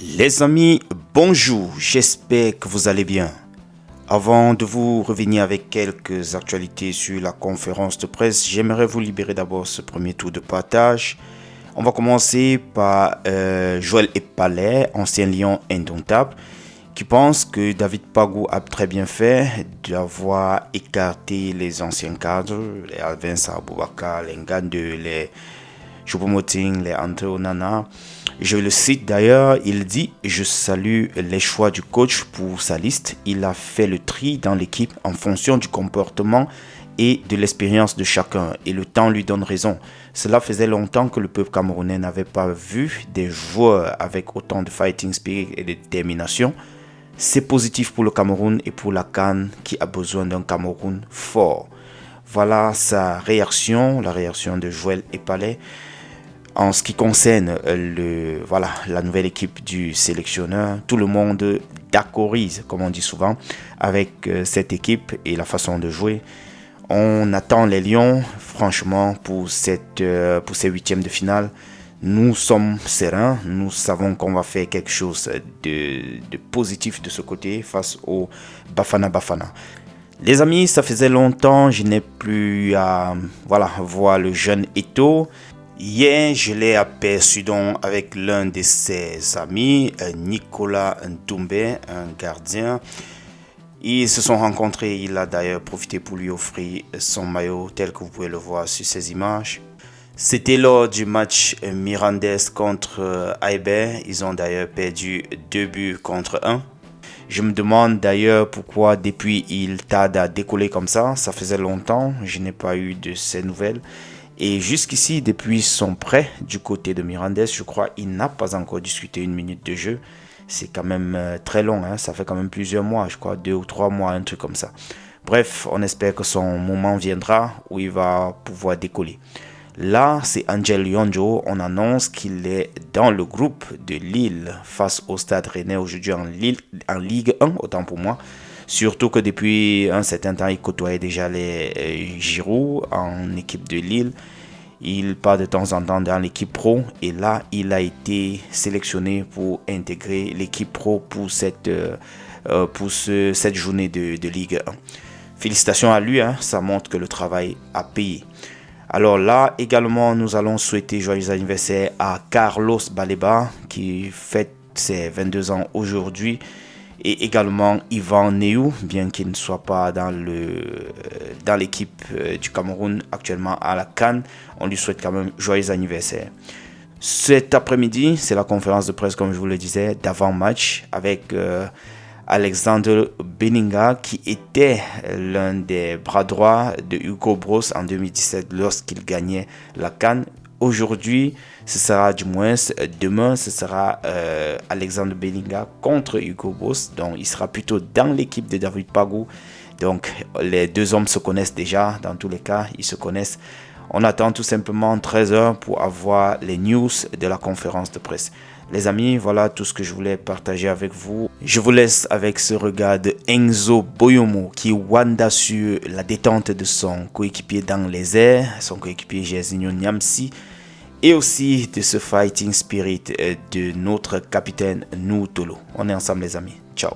Les amis, bonjour, j'espère que vous allez bien. Avant de vous revenir avec quelques actualités sur la conférence de presse, j'aimerais vous libérer d'abord ce premier tour de partage. On va commencer par Joël Epalé, ancien lion indomptable, qui pense que David Pagou a très bien fait d'avoir écarté les anciens cadres, les Alvin Aboubakar, les Ngande, les Choupo-Moting, les Andre Onana. Je le cite d'ailleurs, il dit « Je salue les choix du coach pour sa liste. Il a fait le tri dans l'équipe en fonction du comportement et de l'expérience de chacun. Et le temps lui donne raison. Cela faisait longtemps que le peuple camerounais n'avait pas vu des joueurs avec autant de fighting spirit et de détermination. C'est positif pour le Cameroun et pour la CAN qui a besoin d'un Cameroun fort. » Voilà sa réaction, la réaction de Joël Epalé. En ce qui concerne la nouvelle équipe du sélectionneur, tout le monde d'accordise, comme on dit souvent, avec cette équipe et la façon de jouer. On attend les Lions, franchement, pour ces huitièmes de finale. Nous sommes sereins, nous savons qu'on va faire quelque chose de positif de ce côté face au Bafana Bafana. Les amis, ça faisait longtemps, je n'ai plus à voir le jeune Eto'o. Hier, je l'ai aperçu donc avec l'un de ses amis, Nicolas Ndoumbe, un gardien. Ils se sont rencontrés, il a d'ailleurs profité pour lui offrir son maillot tel que vous pouvez le voir sur ces images. C'était lors du match Mirandes contre Aibé. Ils ont d'ailleurs perdu 2-1. Je me demande d'ailleurs pourquoi depuis il tarde à décoller comme ça. Ça faisait longtemps, je n'ai pas eu de ces nouvelles. Et jusqu'ici, depuis son prêt du côté de Mirandes, je crois il n'a pas encore discuté une minute de jeu. C'est quand même très long, hein? Ça fait quand même plusieurs mois, je crois 2 ou 3 mois, un truc comme ça. Bref, on espère que son moment viendra où il va pouvoir décoller. Là, c'est Angel Yonjo. On annonce qu'il est dans le groupe de Lille face au Stade Rennais aujourd'hui en Ligue 1, autant pour moi. Surtout que depuis un certain temps, il côtoyait déjà les Giroud en équipe de Lille. Il part de temps en temps dans l'équipe pro. Et là, il a été sélectionné pour intégrer l'équipe pro pour cette journée de Ligue 1. Félicitations à lui, hein, ça montre que le travail a payé. Alors là, également, nous allons souhaiter joyeux anniversaire à Carlos Baleba qui fête ses 22 ans aujourd'hui. Et également Yvan Neyou, bien qu'il ne soit pas dans l'équipe du Cameroun actuellement à la CAN, on lui souhaite quand même joyeux anniversaire. Cet après-midi, c'est la conférence de presse, comme je vous le disais, d'avant-match avec Alexander Beninga, qui était l'un des bras droits de Hugo Broos en 2017 lorsqu'il gagnait la CAN. Aujourd'hui, demain, ce sera Alexander Beninga contre Hugo Broos. Donc, il sera plutôt dans l'équipe de David Pagou. Donc, les deux hommes se connaissent déjà. Dans tous les cas, ils se connaissent. On attend tout simplement 13 heures pour avoir les news de la conférence de presse. Les amis, voilà tout ce que je voulais partager avec vous. Je vous laisse avec ce regard de Enzo Boyomo qui wanda sur la détente de son coéquipier dans les airs, son coéquipier Jairzinho Niamsi, et aussi de ce fighting spirit de notre capitaine Nou Tolo. On est ensemble les amis. Ciao.